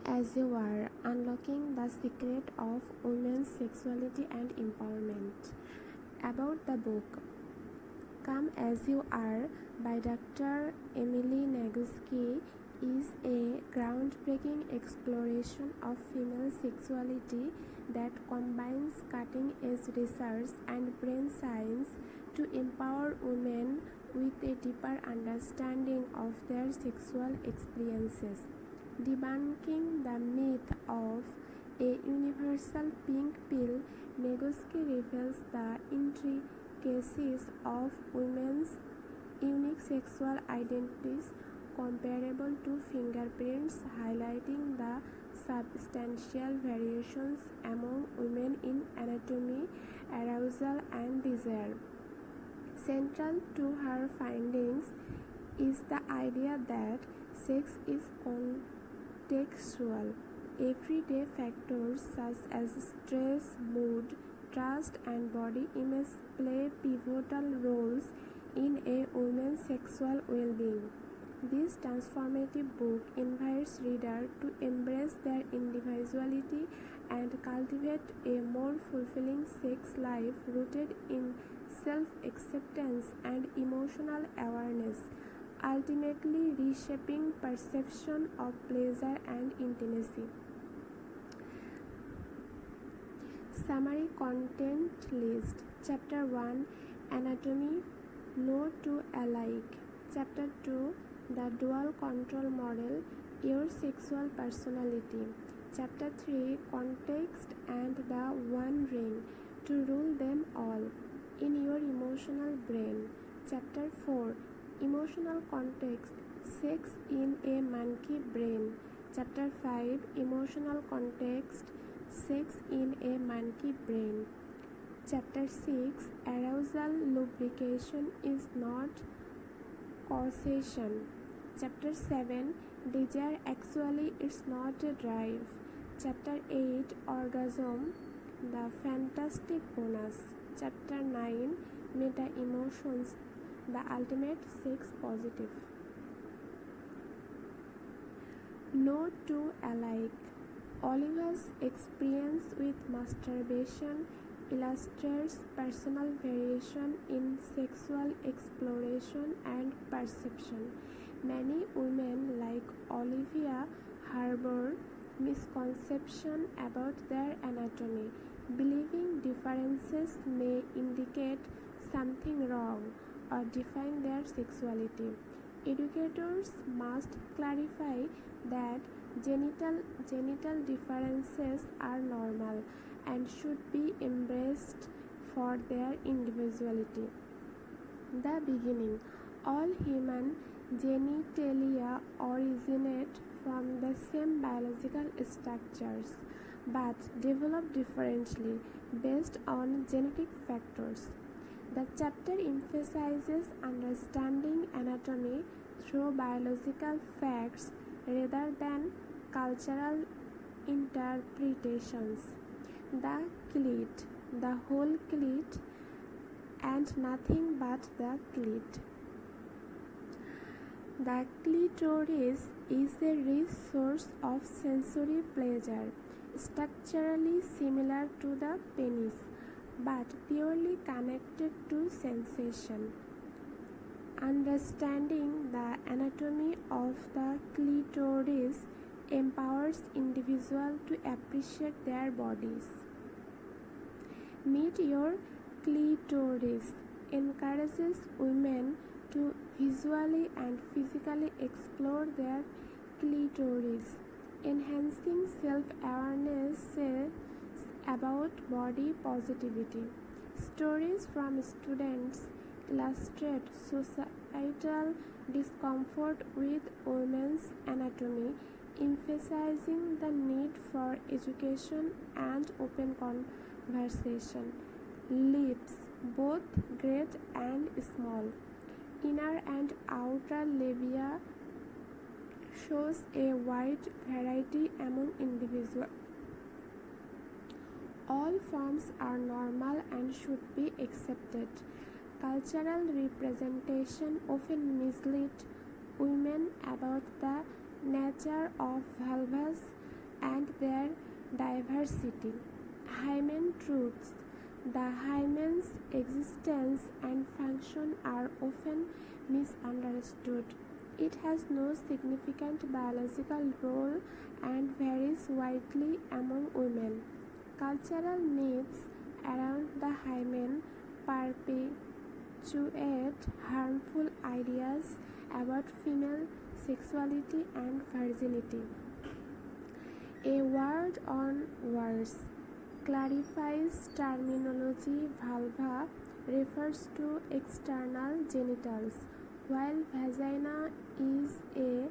as you are, unlocking the secret of women's sexuality and empowerment. About the book Come As You Are by Dr. Emily Nagoski is a groundbreaking exploration of female sexuality that combines cutting-edge research and brain science to empower women with a deeper understanding of their sexual experiences. Debunking the myth of a universal pink pill, Nagoski reveals the intricacies of women's unique sexual identities comparable to fingerprints, highlighting the substantial variations among women in anatomy, arousal, and desire. Central to her findings is the idea that sex is contextual. Everyday factors such as stress, mood, trust, and body image play pivotal roles in a woman's sexual well-being. This transformative book invites readers to embrace their individuality and cultivate a more fulfilling sex life rooted in self-acceptance and emotional awareness, ultimately reshaping perception of pleasure and intimacy. Summary content list. Chapter 1 Anatomy, No Two Alike. Chapter 2 The Dual Control Model, Your Sexual Personality. Chapter 3 Context and the One Ring, To Rule Them All, in Your Emotional Brain. Chapter 4 Emotional Context, Sex in a Monkey Brain. Chapter 5 Emotional Context, Sex in a Monkey Brain. Chapter 6 Arousal Lubrication is not causation. Chapter 7 Desire actually is not a drive. Chapter 8 Orgasm, the fantastic bonus. Chapter 9 Meta Emotions, the ultimate sex positive. No two alike. Oliva's experience with masturbation illustrates personal variation in sexual exploration and perception. Many women, like Olivia, harbor misconceptions about their anatomy, believing differences may indicate something wrong or define their sexuality. Educators must clarify that genital differences are normal and should be embraced for their individuality. The beginning. All human genitalia originate from the same biological structures but develop differently based on genetic factors. The chapter emphasizes understanding anatomy through biological facts rather than cultural interpretations. The clit, the whole clit, and nothing but the clit. The clitoris is a rich source of sensory pleasure, structurally similar to the penis, but purely connected to sensation. Understanding the anatomy of the clitoris empowers individuals to appreciate their bodies. Meet Your Clitoris encourages women to visually and physically explore their clitoris, enhancing self-awareness about body positivity. Stories from students illustrate societal discomfort with women's anatomy, emphasizing the need for education and open conversation. Lips, both great and small. Inner and outer labia shows a wide variety among individuals. All forms are normal and should be accepted. Cultural representation often misleads women about the nature of vulvas, and their diversity. Hymen truths. The hymen's existence and function are often misunderstood. It has no significant biological role and varies widely among women. Cultural myths around the hymen perpetuate harmful ideas about female sexuality and virginity. A word on words clarifies terminology. Vulva refers to external genitals, while vagina is a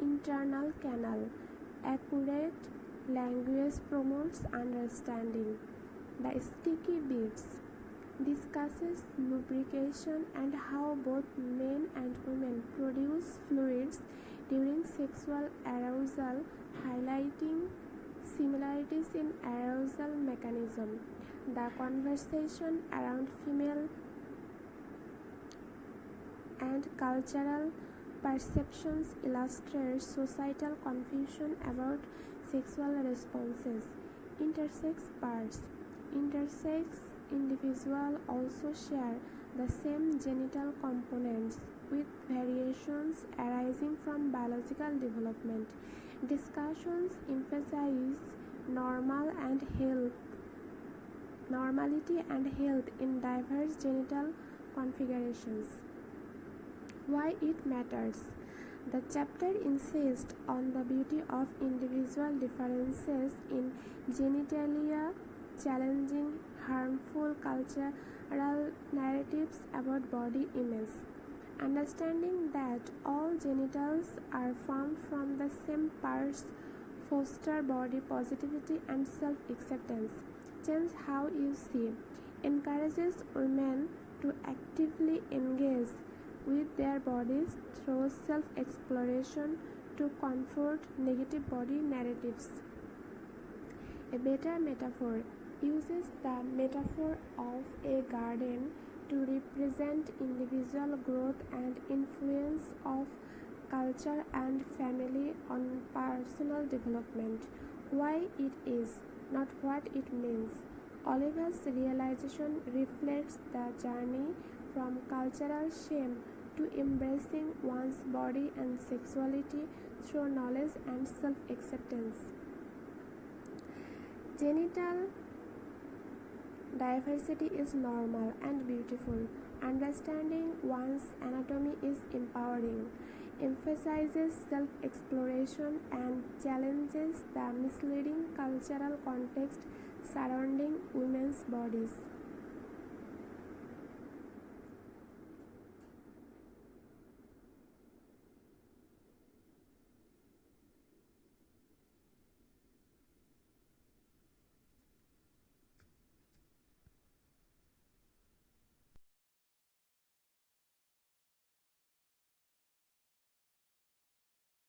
internal canal. Accurate language promotes understanding. The sticky bits discusses lubrication and how both men and women produce fluids during sexual arousal, highlighting similarities in arousal mechanism. The conversation around female and cultural perceptions illustrates societal confusion about sexual responses. Intersex parts. Intersex individuals also share the same genital components with variations arising from biological development. Discussions emphasize normality and health in diverse genital configurations. Why it matters. The chapter insists on the beauty of individual differences in genitalia, challenging harmful cultural narratives about body image. Understanding that all genitals are formed from the same parts foster body positivity and self-acceptance. Change how you see. Encourages women to actively engage with their bodies through self-exploration to confront negative body narratives. A better metaphor uses the metaphor of a garden to represent individual growth and influence of culture and family on personal development. Why it is, not what it means. Oliver's realization reflects the journey from cultural shame to embracing one's body and sexuality through knowledge and self-acceptance. Genital diversity is normal and beautiful. Understanding one's anatomy is empowering, emphasizes self-exploration, and challenges the misleading cultural context surrounding women's bodies.